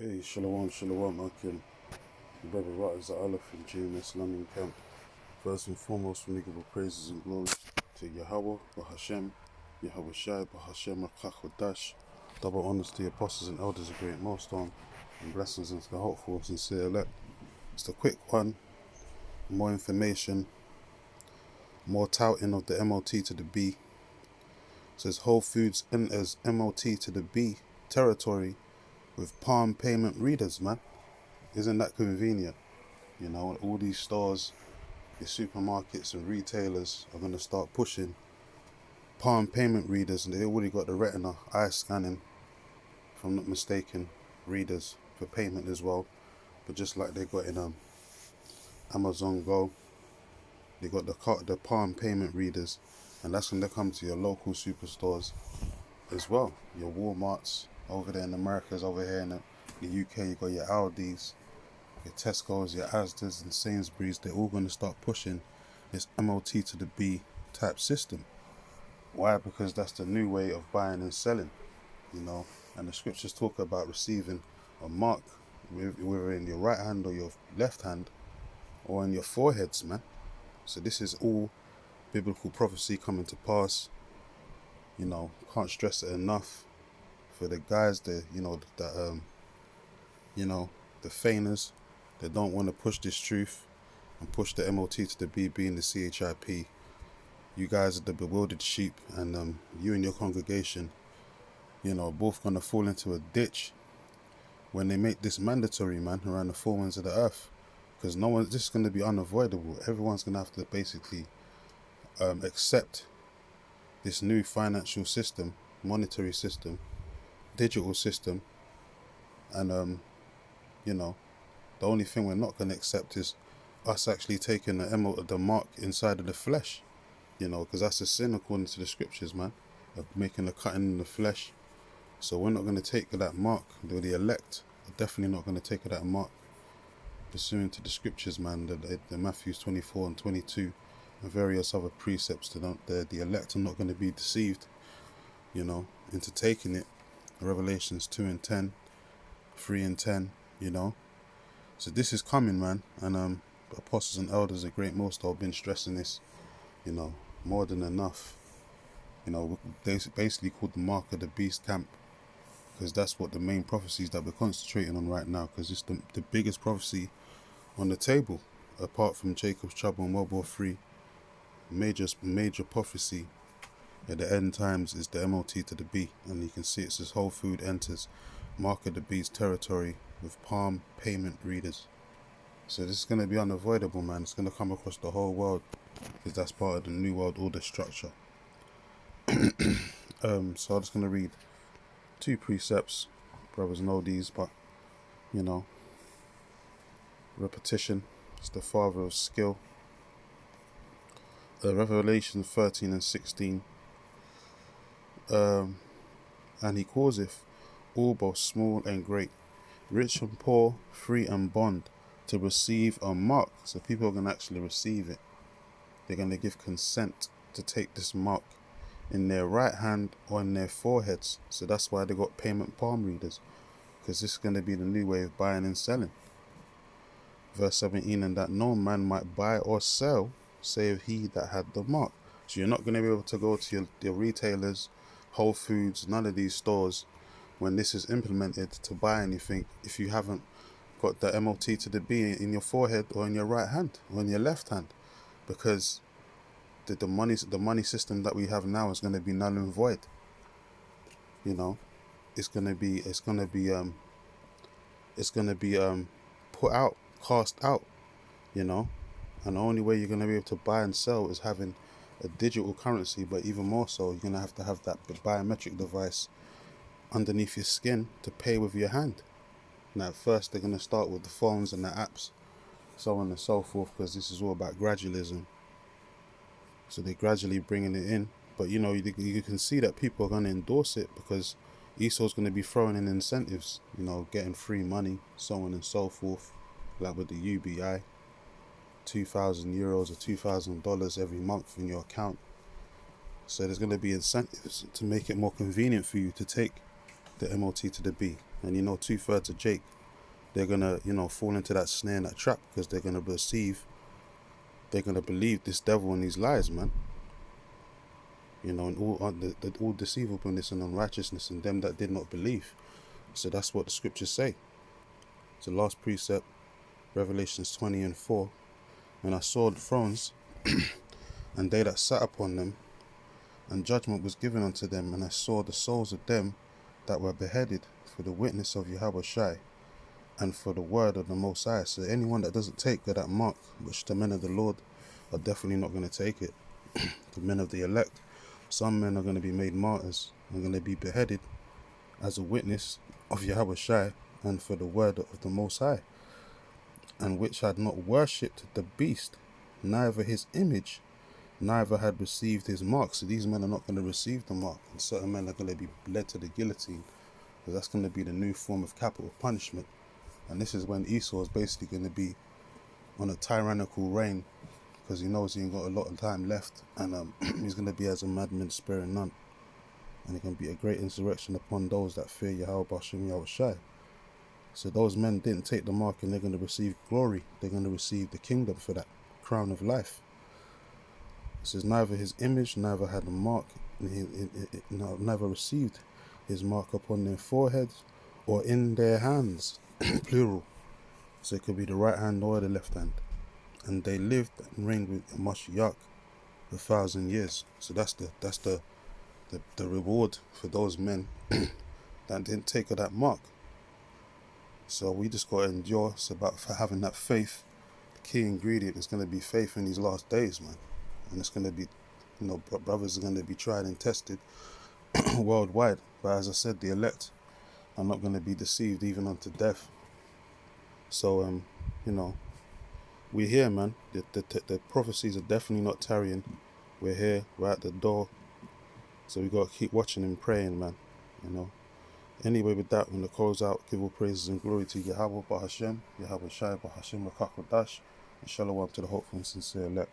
Hey, shalom, Akim. Your brother Rat is the Aleph in GMS London camp. First and foremost, we give all praises and glory to Yahweh, Bahashem, Yahweh Shai, Bahashem, Rakachodash. Double honors to the apostles and elders of Great Millstone, and blessings into the hopeful and sincere elect. It's the quick one, more information, more touting of the MOT to the B. It says Whole Foods enters MOT to the B territory with palm payment readers, man. Isn't that convenient? You know, all these stores, your supermarkets and retailers are going to start pushing palm payment readers, and they already got the retina eye scanning, if I'm not mistaken, readers for payment as well. But just like they got in Amazon Go, they got the palm payment readers, and that's when they come to your local superstores as well. Your Walmarts over there in Americas, over here in the UK, you got your Aldis, your Tesco's, your Asda's and Sainsbury's. They're all going to start pushing this MOT to the B type system. Why? Because that's the new way of buying and selling, you know. And the scriptures talk about receiving a mark, whether in your right hand or your left hand, or in your foreheads, man. So this is all biblical prophecy coming to pass. You know, can't stress it enough for the guys that the feigners that don't want to push this truth and push the MOT to the B being the CHIP. You guys are the bewildered sheep, and you and your congregation, both gonna fall into a ditch when they make this mandatory, man, around the four winds of the earth. Because this is gonna be unavoidable. Everyone's gonna have to basically accept this new financial system, monetary system, digital system, and the only thing we're not gonna accept is us actually taking the mark inside of the flesh. Because that's a sin according to the scriptures, man, of making a cutting in the flesh. So we're not going to take that mark. The elect are definitely not going to take that mark, pursuant to the scriptures, man. The Matthew 24 and 22 and various other precepts. The elect are not going to be deceived, into taking it. Revelations 2 and 10, 3 and 10, So this is coming, man. And the apostles and elders of Great Millstone have been stressing this, more than enough. They basically called the mark of the beast camp, because that's what the main prophecies that we're concentrating on right now, because it's the biggest prophecy on the table, apart from Jacob's trouble in World War III. Major prophecy at the end times is the MOT to the B, and you can see it says Whole Food enters mark of the beast territory with palm payment readers. So this is going to be unavoidable, man. It's going to come across the whole world, because that's part of the New World Order structure. So I'm just going to read two precepts. Brothers know these, but, repetition is the father of skill. Revelation 13 and 16. And he causeth all, both small and great, rich and poor, free and bond, to receive a mark. So people are going to actually receive it. They're going to give consent to take this mark in their right hand or in their foreheads. So that's why they got payment palm readers, because this is going to be the new way of buying and selling. Verse 17, and that no man might buy or sell save he that had the mark. So you're not going to be able to go to your retailers, Whole Foods, none of these stores, when this is implemented, to buy anything if you haven't got the MOT to the B in your forehead or in your right hand or in your left hand, because the money system that we have now is going to be null and void. It's going to be put out, cast out. And the only way you're going to be able to buy and sell is having a digital currency. But even more so, you're going to have that biometric device underneath your skin to pay with your hand. Now at first they're going to start with the phones and the apps, so on and so forth, because this is all about gradualism. So they're gradually bringing it in. But you can see that people are going to endorse it, because Esau's going to be throwing in incentives, getting free money, so on and so forth, like with the UBI, 2,000 euros or $2,000 every month in your account. So there's going to be incentives to make it more convenient for you to take the MOT to the B. And you know, 2/3 of Jake, they're gonna, you know, fall into that snare and that trap, because they're gonna believe this devil and these lies, man. You know, and all deceivableness and unrighteousness in them that did not believe. So that's what the scriptures say. So last precept, Revelations 20:4. And I saw the thrones, and they that sat upon them, and judgment was given unto them. And I saw the souls of them that were beheaded for the witness of Yahweh Shai, and for the word of the Most High. So anyone that doesn't take that mark, which the men of the Lord are definitely not going to take it, the men of the elect, some men are going to be made martyrs, are going to be beheaded as a witness of Yahweh Shai, and for the word of the Most High, and which had not worshipped the beast, neither his image, neither had received his mark. So these men are not going to receive the mark, and certain men are going to be led to the guillotine, because that's going to be the new form of capital punishment. And this is when Esau is basically going to be on a tyrannical reign, because he knows he ain't got a lot of time left, and he's going to be as a madman sparing none. And it can be a great insurrection upon those that fear Yahweh Bashem Yahweh Shai. So those men didn't take the mark, and they're going to receive glory. They're going to receive the kingdom for that crown of life. It says neither his image, neither had a mark, neither received his mark upon their foreheads or in their hands, plural. So it could be the right hand or the left hand. And they lived and reigned with Mashiach 1,000 years. So that's the reward for those men that didn't take that mark. So we just got to endure. It's about for having that faith. The key ingredient is going to be faith in these last days, man. And it's going to be, you know, brothers are going to be tried and tested worldwide. But as I said, the elect are not going to be deceived even unto death. So, you know, we're here, man. The prophecies are definitely not tarrying. We're here. We're at the door. So we got to keep watching and praying, man. You know. Anyway, with that, when the close out, give all praises and glory to Yahweh Bahashem, Yahweh Shai Bahashem Rakakodash, and shalom to the hopeful and sincere elect.